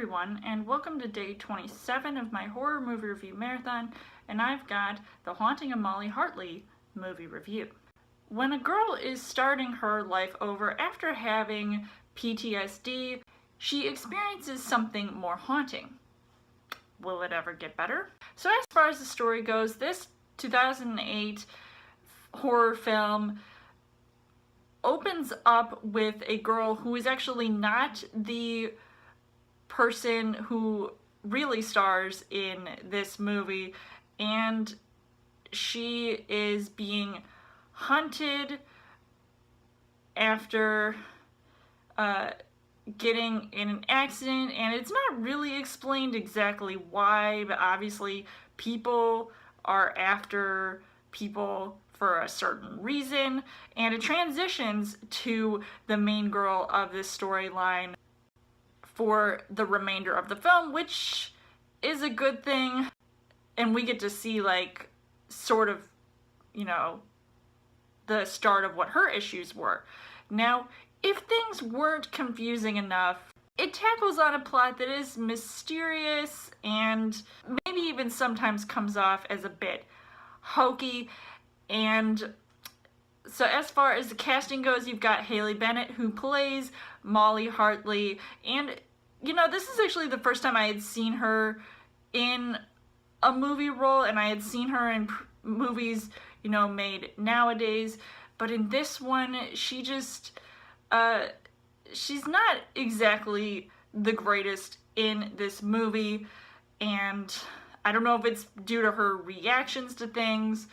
Everyone, and welcome to day 27 of my horror movie review marathon, and I've got The Haunting of Molly Hartley movie review. When a girl is starting her life over after having PTSD, she experiences something more haunting. Will it ever get better? So as far as the story goes, this 2008 horror film opens up with a girl who is actually not the person who really stars in this movie, and she is being hunted after getting in an accident, and it's not really explained exactly why, but obviously people are after people for a certain reason, and it transitions to the main girl of this storyline for the remainder of the film, which is a good thing, and we get to see like sort of, you know, the start of what her issues were. Now, if things weren't confusing enough, it tackles on a plot that is mysterious and maybe even sometimes comes off as a bit hokey. And so as far as the casting goes, you've got Haley Bennett, who plays Molly Hartley, and you know, this is actually the first time I had seen her in a movie role, and I had seen her in movies, you know, made nowadays, but in this one, she just, she's not exactly the greatest in this movie, and I don't know if it's due to her reactions to things,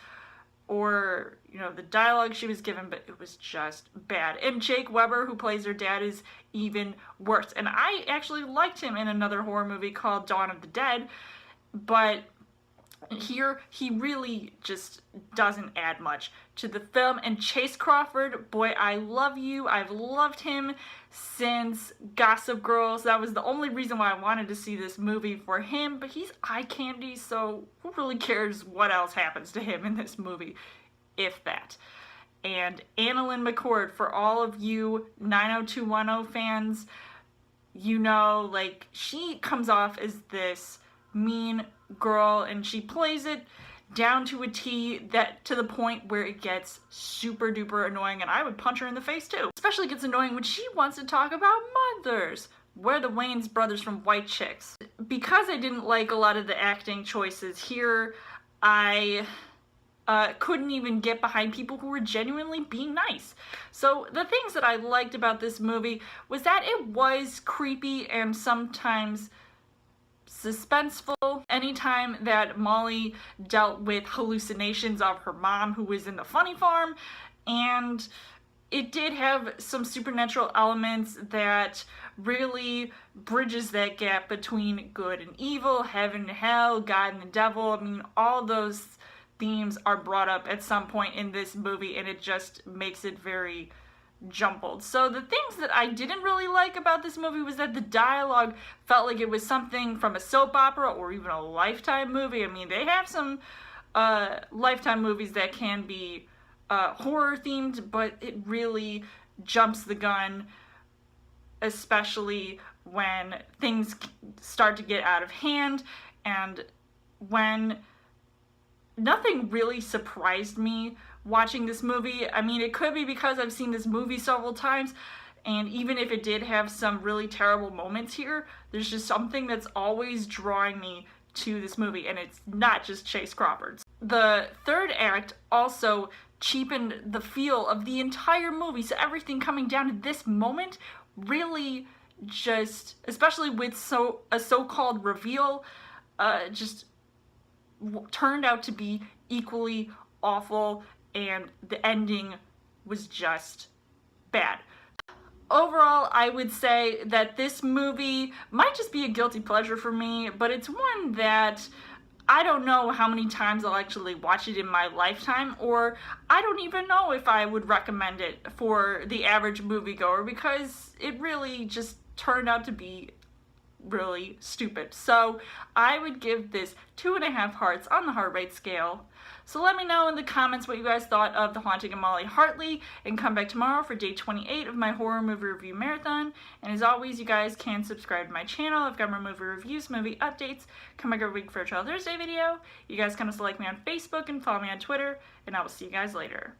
or, you know, the dialogue she was given, but it was just bad. And Jake Weber, who plays her dad, is even worse. And I actually liked him in another horror movie called Dawn of the Dead, but here he really just doesn't add much to the film. And Chase Crawford, boy, I love you. I've loved him since Gossip Girl. That was the only reason why I wanted to see this movie, for him, but he's eye candy, so who really cares what else happens to him in this movie, if that. And Annalyn McCord, for all of you 90210 fans, you know, like, she comes off as this mean girl, and she plays it down to a T, that to the point where it gets super duper annoying, and I would punch her in the face too. Especially gets annoying when she wants to talk about mothers. We're the Wayans brothers from White Chicks. Because I didn't like a lot of the acting choices here, I couldn't even get behind people who were genuinely being nice. So the things that I liked about this movie was that it was creepy and sometimes suspenseful. Anytime that Molly dealt with hallucinations of her mom, who was in the funny farm, and it did have some supernatural elements that really bridges that gap between good and evil, heaven and hell, God and the devil. I mean, all those themes are brought up at some point in this movie, and it just makes it very jumbled. So the things that I didn't really like about this movie was that the dialogue felt like it was something from a soap opera or even a Lifetime movie. I mean, they have some Lifetime movies that can be horror themed, but it really jumps the gun, especially when things start to get out of hand, and when nothing really surprised me watching this movie. I mean, it could be because I've seen this movie several times, and even if it did have some really terrible moments here, there's just something that's always drawing me to this movie, and it's not just Chase Crawford. The third act also cheapened the feel of the entire movie, so everything coming down to this moment really just, especially with a so-called reveal, just turned out to be equally awful, and the ending was just bad. Overall, I would say that this movie might just be a guilty pleasure for me, but it's one that I don't know how many times I'll actually watch it in my lifetime, or I don't even know if I would recommend it for the average moviegoer, because it really just turned out to be really stupid. So I would give this 2.5 hearts on the heart rate scale. So let me know in the comments what you guys thought of The Haunting of Molly Hartley, and come back tomorrow for day 28 of my horror movie review marathon. And as always, you guys can subscribe to my channel. I've got more movie reviews, movie updates, come back every week for a Child Thursday video. You guys can also like me on Facebook and follow me on Twitter, and I will see you guys later.